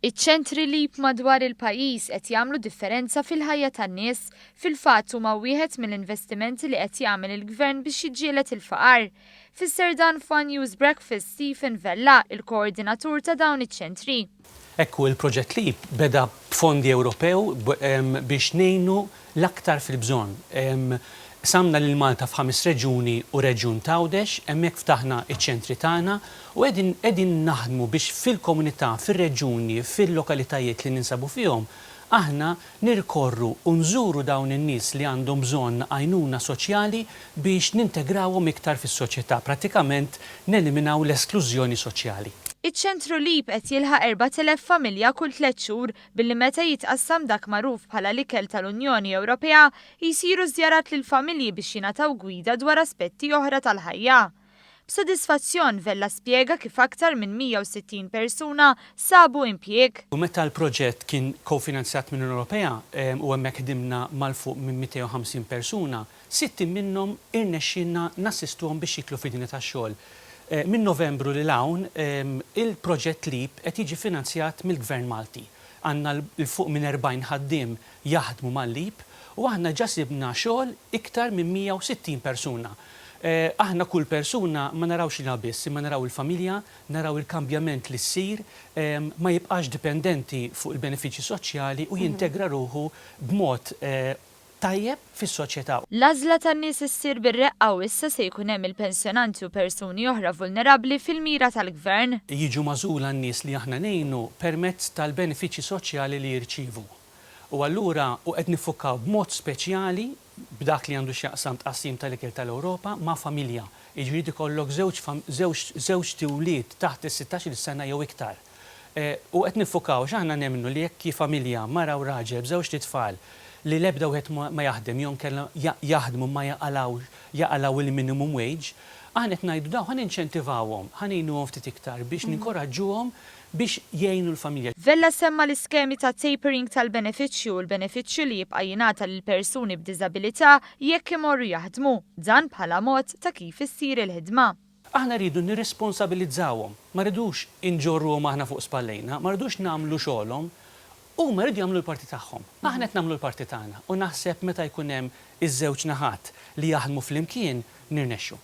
Iċ-ċentri LEAP madwar il-pajjiż qed jagħmlu differenza fil-ħajja tan-nies, fil-fatt huma wieħed mill-investimenti li qed jagħmel il-Gvern biex jiġġieled il-faqar. Fis-Serdan Fun News Breakfast Stephen Vella, il-koordinatur ta' dawn iċ-ċentri. Ekku il-proġett LEAP beda b'fondi Ewropew biex ngħinu l-aktar fil-bżonn. Samna lil Malta f'5 reġuni u reġjun Tawdex, hemmhekk ftaħna iċ-ċentri tagħna u qegħdin naħdmu biex fil-komunità, fir-reġjuni, fil-lokalitajiet li ninsabu fihom, aħna nirkorru u nżuru dawn in-nies li għandhom bżonn għajnuna soċjali biex nintegrawhom iktar fis-soċjetà, prattikament neliminaw l-esklużjoni soċjali. Iċ-ċentru LEAP qed jilħaq 4,000 familja kull 3 xhur billi meta jitqassam dak magħruf bħala l-ikel tal-Unjoni Ewropea jsiru żjarat lil familji biex jingħataw gwida dwar aspetti oħra tal-ħajja. B'sodisfazzjon Vella spjega kif aktar minn 160 persuna sabu impjieg. U meta l-proġett kien kofinanzjat minn Ewropea u hemmhekk ħdimna mal-fuq minn 250 persuna, 60 minnhom irnexxinna nassistuhom biex jitlu fid-dinja tax-xogħol. Min Novembru li hawn il-proġett LEAP qed jiġi finanzjat mill-Gvern Malti. Għandna l-fuq minn 40 ħaddiem jaħdmu mal-LEAP u aħna ġa sibna xogħol iktar minn 160 persuna. Aħna kull persuna ma narawx ilha biss, imma naraw il-familja, naraw il-kambjament li ssir, ma jibqax dipendenti fuq il-benefiċċji soċjali u jintegra ruħu b'mod tajjeb fis-soċjetà. L-għażla tan-nies issir bir-reqqa u issa se jkun hemm il-pensjonanti u persuni oħra vulnerabbli fil-mira tal-Gvern. Jiġu magħżula n-nies li aħna ngħinu permezz tal-benefiċċji soċjali li jirċievu. U allura qed nifukkaw b'mod speċjali b'dak li għandu x'jaqsam tqassim tal-ikel tal-Ewropa ma' familja. Jiġifieri ikollok żewġ tiwlied taħt is-16 sena jew iktar. U qed nifukkaw x'aħna nemmnu li jekk familja mara u raġel b'żewġ tfal li l-ebda wieħed ma jaħdem jew kellha jaħdmu ma jaqalaw il-minimum wage, aħna qed ngħidu daw ħan inċentivawhom, ħan ngħinuhom ftit iktar biex ninkoraġġuhom biex jgħinu l-familja. Vella semma l-iskemi ta' tapering tal-benefiċċju u l-benefiċċju li jibqa' jingħata lil persuni b'diżabilità jekk imorru jaħdmu, dan bħala mod ta' kif issir il-ħidma. Aħna rridu nirresponsabilizzawhom, ma rridux inġorruhom aħna fuq spallejna, ma rridux nagħmlu xogħolhom. Huma rridu jagħmlu l-parti tagħhom. Aħna qed nagħmlu l-parti tagħna u naħseb meta jkun hemm iż-żewġ naħat li jaħdmu flimkien nirnexxu.